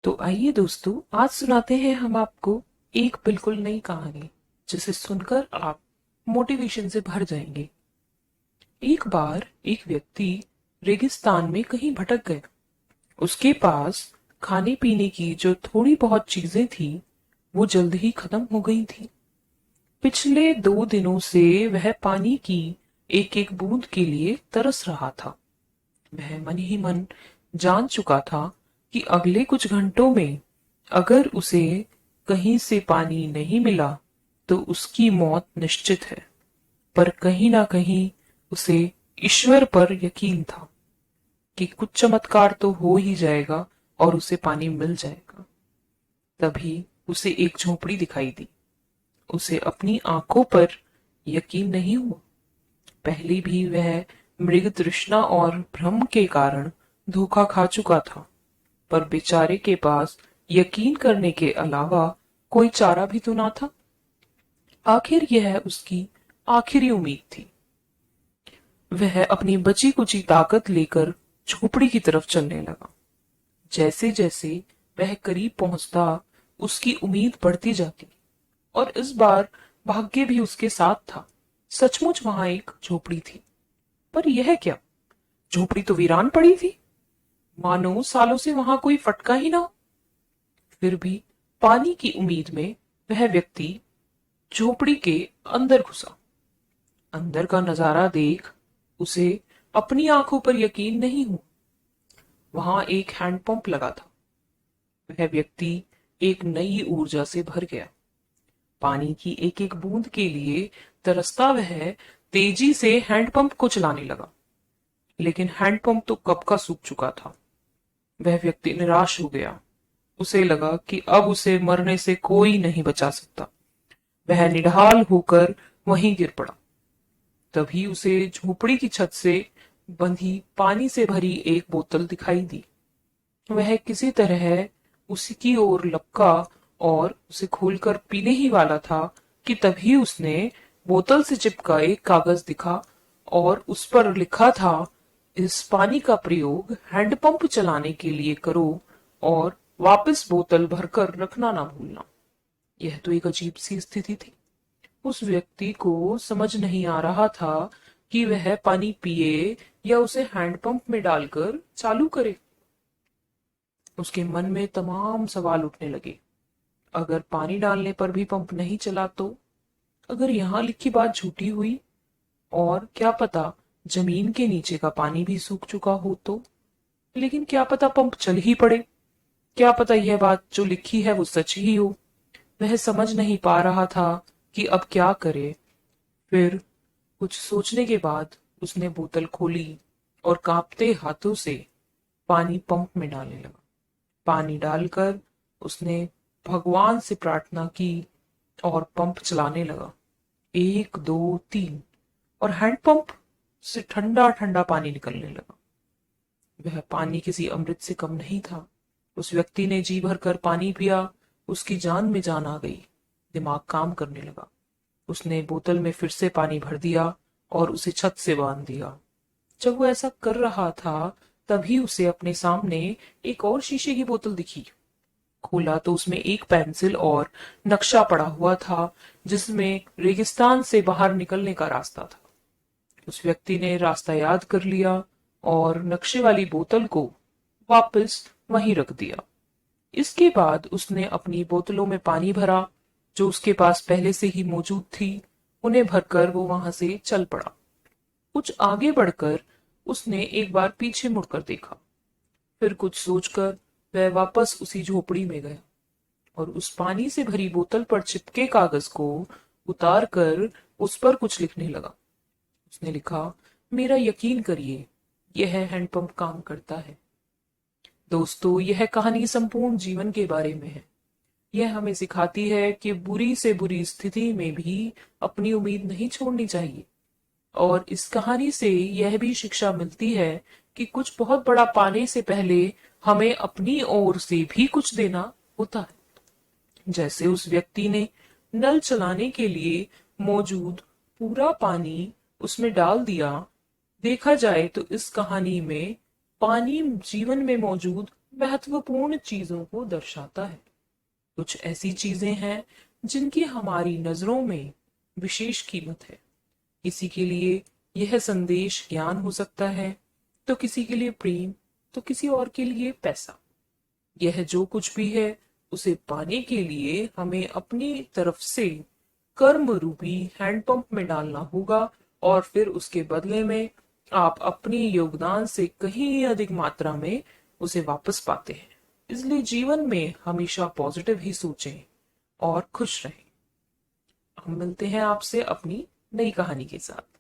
तो आइए दोस्तों, आज सुनाते हैं हम आपको एक बिल्कुल नई कहानी जिसे सुनकर आप मोटिवेशन से भर जाएंगे। एक बार एक व्यक्ति रेगिस्तान में कहीं भटक गया। उसके पास खाने पीने की जो थोड़ी बहुत चीजें थी वो जल्द ही खत्म हो गई थी। पिछले 2 दिनों से वह पानी की एक एक बूंद के लिए तरस रहा था। वह मन ही मन जान चुका था कि अगले कुछ घंटों में अगर उसे कहीं से पानी नहीं मिला तो उसकी मौत निश्चित है। पर कहीं ना कहीं उसे ईश्वर पर यकीन था कि कुछ चमत्कार तो हो ही जाएगा और उसे पानी मिल जाएगा। तभी उसे एक झोपड़ी दिखाई दी। उसे अपनी आंखों पर यकीन नहीं हुआ। पहले भी वह मृग तृष्णा और भ्रम के कारण धोखा खा चुका था, पर बेचारे के पास यकीन करने के अलावा कोई चारा भी तो ना था। आखिर यह उसकी आखिरी उम्मीद थी। वह अपनी बची कुची ताकत लेकर झोपड़ी की तरफ चलने लगा। जैसे जैसे वह करीब पहुंचता उसकी उम्मीद बढ़ती जाती और इस बार भाग्य भी उसके साथ था। सचमुच वहां एक झोपड़ी थी। पर यह क्या, झोपड़ी तो वीरान पड़ी थी, मानो सालों से वहां कोई फटका ही ना हो। फिर भी पानी की उम्मीद में वह व्यक्ति झोपड़ी के अंदर घुसा। अंदर का नजारा देख उसे अपनी आंखों पर यकीन नहीं हुआ। वहां एक हैंडपंप लगा था। वह व्यक्ति एक नई ऊर्जा से भर गया। पानी की एक एक बूंद के लिए तरसता वह तेजी से हैंडपंप को चलाने लगा। लेकिन हैंडपंप तो कब का सूख चुका था। वह व्यक्ति निराश हो गया। उसे लगा कि अब उसे मरने से कोई नहीं बचा सकता। वह निढाल होकर वहीं गिर पड़ा। तभी उसे झोपड़ी की छत से बंधी पानी से भरी एक बोतल दिखाई दी। वह किसी तरह उसकी ओर लपका और उसे खोलकर पीने ही वाला था कि तभी उसने बोतल से चिपका एक कागज दिखा और उस पर लिखा था, इस पानी का प्रयोग हैंडपंप चलाने के लिए करो और वापस बोतल भरकर रखना ना भूलना। यह तो एक अजीब सी स्थिति थी। उस व्यक्ति को समझ नहीं आ रहा था कि वह पानी पिए या उसे हैंडपंप में डालकर चालू करे। उसके मन में तमाम सवाल उठने लगे। अगर पानी डालने पर भी पंप नहीं चला तो? अगर यहाँ लिखी बात झूठी हुई? और क्या पता जमीन के नीचे का पानी भी सूख चुका हो तो? लेकिन क्या पता पंप चल ही पड़े। क्या पता यह बात जो लिखी है वो सच ही हो। वह समझ नहीं पा रहा था कि अब क्या करे। फिर कुछ सोचने के बाद उसने बोतल खोली और कांपते हाथों से पानी पंप में डालने लगा। पानी डालकर उसने भगवान से प्रार्थना की और पंप चलाने लगा। 1 2 3 और हैंडपंप से ठंडा ठंडा पानी निकलने लगा। वह पानी किसी अमृत से कम नहीं था। उस व्यक्ति ने जी भर कर पानी पिया। उसकी जान में जान आ गई। दिमाग काम करने लगा। उसने बोतल में फिर से पानी भर दिया और उसे छत से बांध दिया। जब वो ऐसा कर रहा था तभी उसे अपने सामने एक और शीशे की बोतल दिखी। खोला तो उसमें एक पेंसिल और नक्शा पड़ा हुआ था जिसमें रेगिस्तान से बाहर निकलने का रास्ता था। उस व्यक्ति ने रास्ता याद कर लिया और नक्शे वाली बोतल को वापस वहीं रख दिया। इसके बाद उसने अपनी बोतलों में पानी भरा जो उसके पास पहले से ही मौजूद थी। उन्हें भरकर वो वहां से चल पड़ा। कुछ आगे बढ़कर उसने एक बार पीछे मुड़कर देखा। फिर कुछ सोचकर वह वापस उसी झोपड़ी में गया और उस पानी से भरी बोतल पर चिपके कागज को उतार कर उस पर कुछ लिखने लगा। उसने लिखा, मेरा यकीन करिए, यह हैंडपंप काम करता है। दोस्तों, यह कहानी संपूर्ण जीवन के बारे में है। यह हमें सिखाती है कि बुरी से बुरी स्थिति में भी अपनी उम्मीद नहीं छोड़नी चाहिए। और इस कहानी से यह भी शिक्षा मिलती है कि कुछ बहुत बड़ा पाने से पहले हमें अपनी ओर से भी कुछ देना होता है। जैसे उस व्यक्ति ने नल चलाने के लिए मौजूद पूरा पानी उसमें डाल दिया। देखा जाए तो इस कहानी में पानी जीवन में मौजूद महत्वपूर्ण चीजों को दर्शाता है। कुछ ऐसी चीजें हैं जिनकी हमारी नजरों में विशेष कीमत है। किसी के लिए यह संदेश ज्ञान हो सकता है, तो किसी के लिए प्रेम, तो किसी और के लिए पैसा। यह जो कुछ भी है, उसे पाने के लिए हमें अपनी तरफ से कर्म रूपी हैंडपंप में डालना होगा, और फिर उसके बदले में आप अपनी योगदान से कहीं अधिक मात्रा में उसे वापस पाते हैं। इसलिए जीवन में हमेशा पॉजिटिव ही सोचें और खुश रहें। हम मिलते हैं आपसे अपनी नई कहानी के साथ।